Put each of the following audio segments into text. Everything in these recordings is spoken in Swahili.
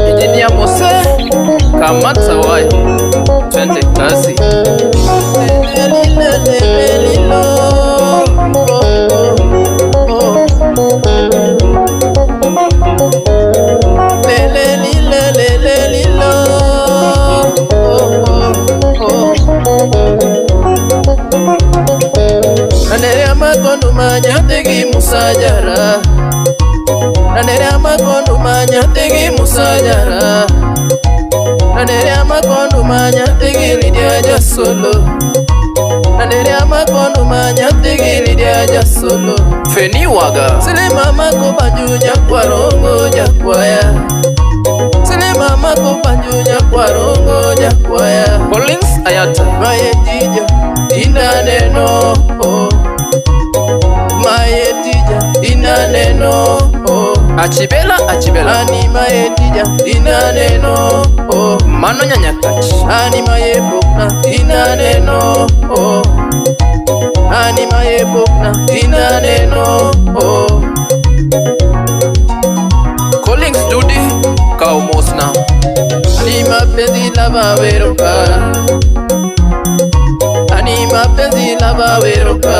Engineer Mose kamata waya, twende kazi. Nanere makondo manya tegi musajara, nanere makondo manya tegi musajara, nanere makondo manya tegi lidia jasolo, nanere makondo manya tegi lidia jasolo. Feni waga Sile mama ko banju jakwarongo jakwaya, sile mama ko banju jakwarongo jakwaya. Collins Ayata Mayetija ina neno Mayetija ina neno Achibela Ani mayetija ina neno Mano Nyanyakachi Ani mayepokna ina neno Ani mayepokna ina neno Collins Dudi Kaumosna Ani mapenzi lava veroka, ani mapenzi lava veroka.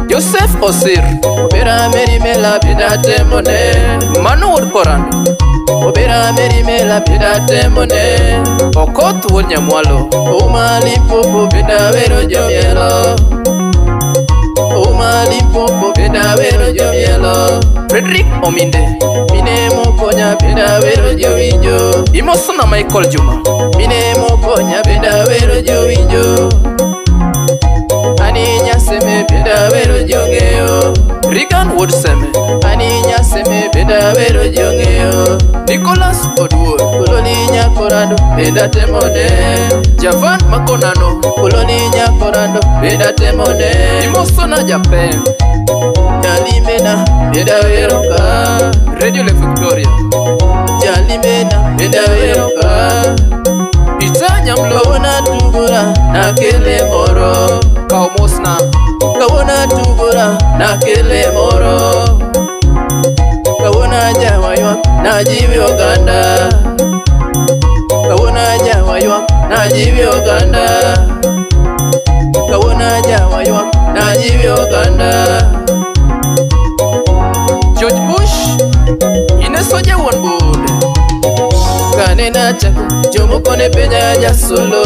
Joseph Osir Obera meri mela bida temone, Mano Wood Korando obera meri mela bida temone. Okoth Wood Nyamwalo Umali popo bida vero jomielo, umali popo bida vero jomielo. Frederick Ominde Mine mokonya bida vero jovinjo, Imosona Michael Juma mine mokonya bida vero jovinjo. Ani nyaseme bida vero jongeyo, Regan Wood Seme ani nyaseme bida vero jongeyo. Nicholas Odwood Kuloni nyakorando bida temone, Javan Makonano kuloni nyakorando bida temone. Imosona Japan Jalimena bida veroka, Radio Le Victoria jalimena bida veroka. Ita Nyamlo Kawona tugura na kele moro, Kaumosna kawona tugura na kele moro. Kawona jawa ywak na jivi oganda, kawona jawa ywak na jivi oganda, kawona jawa ywak na jivi oganda. George Bush Inesoja Won Bude Kane na chako jomoko ne penya jasolo,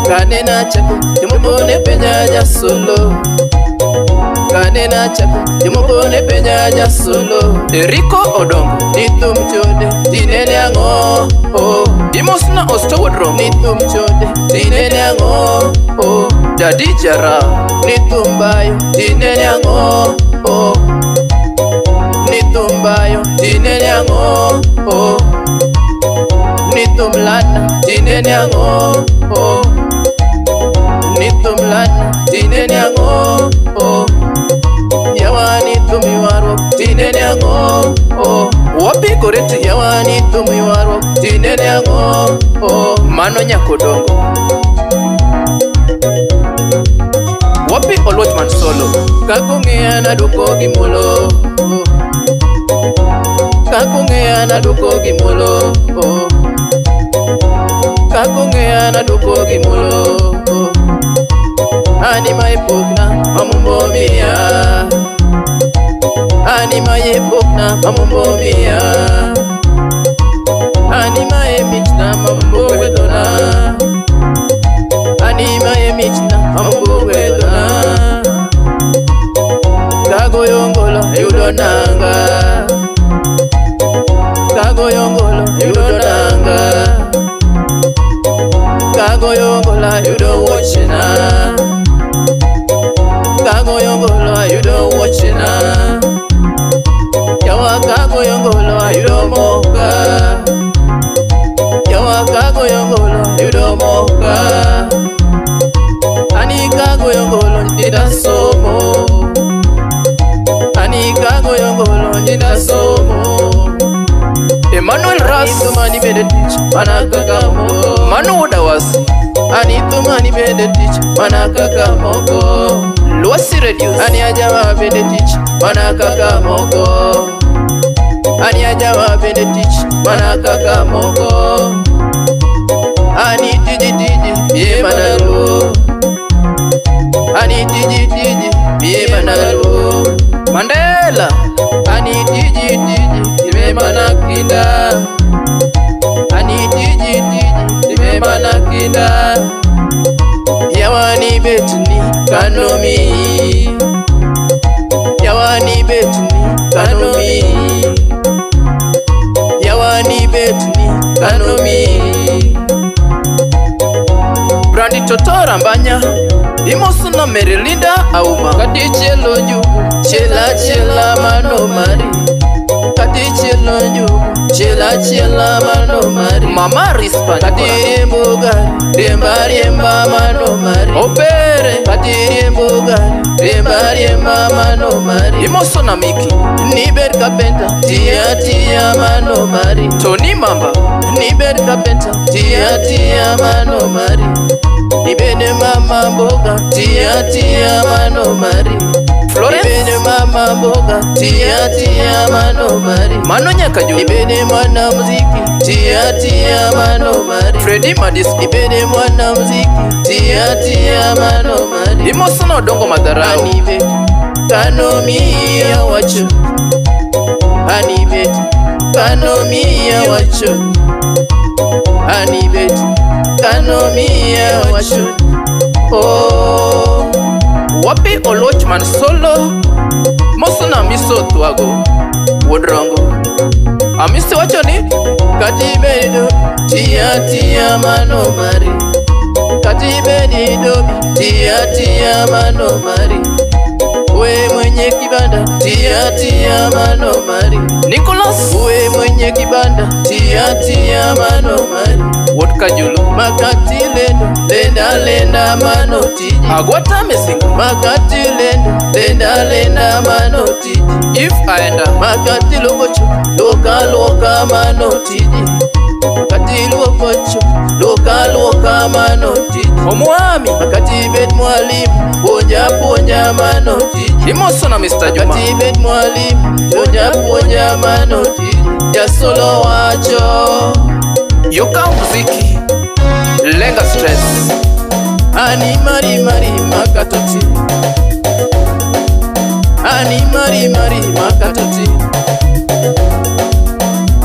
kane na chako jomoko ne penya jasolo, kane na chako jomoko ne penya jasolo. Erico Odongo Nitum chode tinene ango Imosna Ostowod Rom nitum chode tinene ango Daddy Jara nitum bayo tinene ango nitum bayo tinene ango nitum lana tinene ango nitum lana tinene ango yawa nitum yuaro tinene ango Wapi Goreti yawa nitum yuaro tinene ango Mano Nyakodongo Wapi Olwachman Solo kakungea na duko gimulo, kakungea na duko gimulo, kakungea na duko gimulo. Ani maipokna mamumbomia, ani maipokna mamumbomia, ani maemichna mamumbowedona, ani maemichna mamumbowedona. Kagoyongolo yudonanga, kagoyongolo yudonanga, kagoyongolo yudowochina, kagoyongolo yudowochina. Yawa kagoyongolo yudomoka, yawa kagoyongolo yudomoka. Ani kagoyongolo ndida somo, ani kagoyongolo ndida somo. Emmanuel Ras Tumani bedetich manakaka moko, Manu Udawasi ani tumani bedetich manakaka moko. Luasi Radios Ani ajawa bedetich manakaka moko, ani ajawa bedetich manakaka mana kaka moko. Ani tiji tiji bie manalo. Ani tiji tiji bie manalo. Mandela. Ani tiji tiji bie manakinda. Ani tiji tiji bie manakinda. Yawani betni kanomi. Yawani betni kanomi. Yawani betni kanomi. Brandi totora mbanya imosu na Merilinda auma. Kati chelo njugu chela chela mano mari. Kati chelo njugu chela chela mano mari. Mama rispan kati riembo gari riemba riemba mano mari. Opere kati riembo gari riemba riemba mano mari. Imosu na Miki Niber kapenta tia tia mano mari. Tony Mamba Niber kapenta tia tia mano mari. Nibene mama mboga tia tia mano mari. Florence Nibene mama mboga tia tia mano mari. Mano Nyakaju Nibene mwana muziki tia tia mano mari. Freddy Madis Nibene mwana muziki tia tia mano mari. Imosu na Odongo Madharau Anibe kanomi ya wacho. Anibe kanomi ya wacho. Anibe kanomi ya wacho. Oh, wapi Olochman Solo mosu na miso tuago wodrongo. Amisi wacho ni katibedo tia tia mano mari. Katibedo tia tia mano mari. We mwenye kibanda tia tia mano mari. Nicholas we mwenye kibanda tia tia mano mari. Wodka Julu makati lendo lenda lenda mano tiji. Agwata mesinga makati lendo lenda lenda mano tiji. If aenda makati lokocho loka loka mano tiji. Makati lokocho loka loka mano tiji. Omwami makati bet mwalimu ponya ponya mano tiji. Imosu na Mr. Juma makati bet mwalimu ponya ponya mano tiji. Ya solo wacho Yoka muziki lenga stress. Ani mari mari makatoti. Ani mari mari makatoti.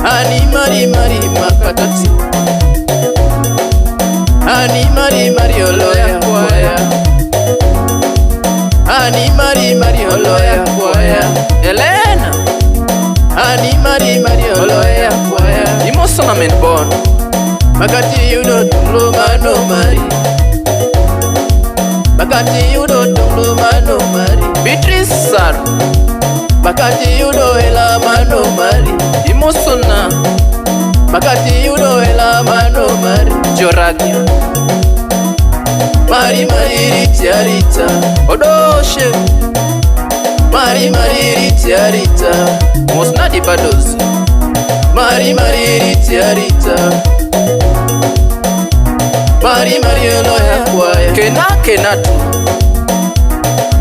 Ani mari mari makatoti. Ani mari mari oloya kwaya. Ani mari mari oloya kwaya. Elena Ani mari mari oloya kwaya. Imosu na Menbon makati yudo tunglo mano mari. Makati yudo tunglo mano mari. Beatrice Sar makati yudo ela mano mari. Imosu na makati yudo ela mano mari. Joragia mari mari rita rita. Odoshe mari mari rita rita. Mosna di Bados mari mari rita rita. Mari mari oloya kwaya. Kena kena tu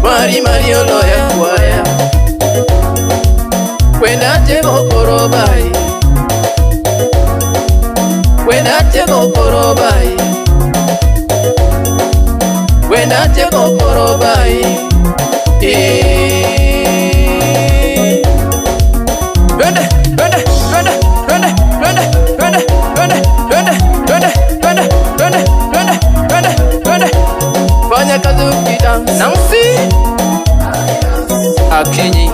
mari mari oloya kwaya. Kwenda tego korobai. Kwenda tego korobai. Kwenda tego korobai. Twende twende twende twende twende twende twende twende twende twende twende twende twende twende. Fanya kazi ukidance Nancy Akinyi.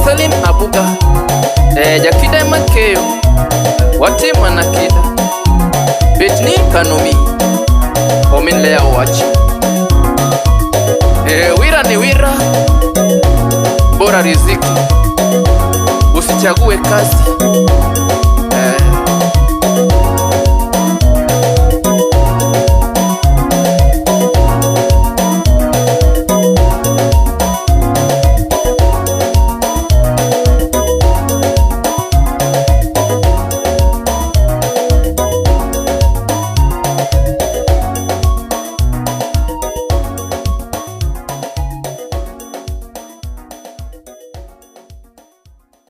Salim Abuga Jakida Makeo Wate Manakida Betni Kanomi Omin Lea Watch Wira ni wira Bora riziki, usichague kazi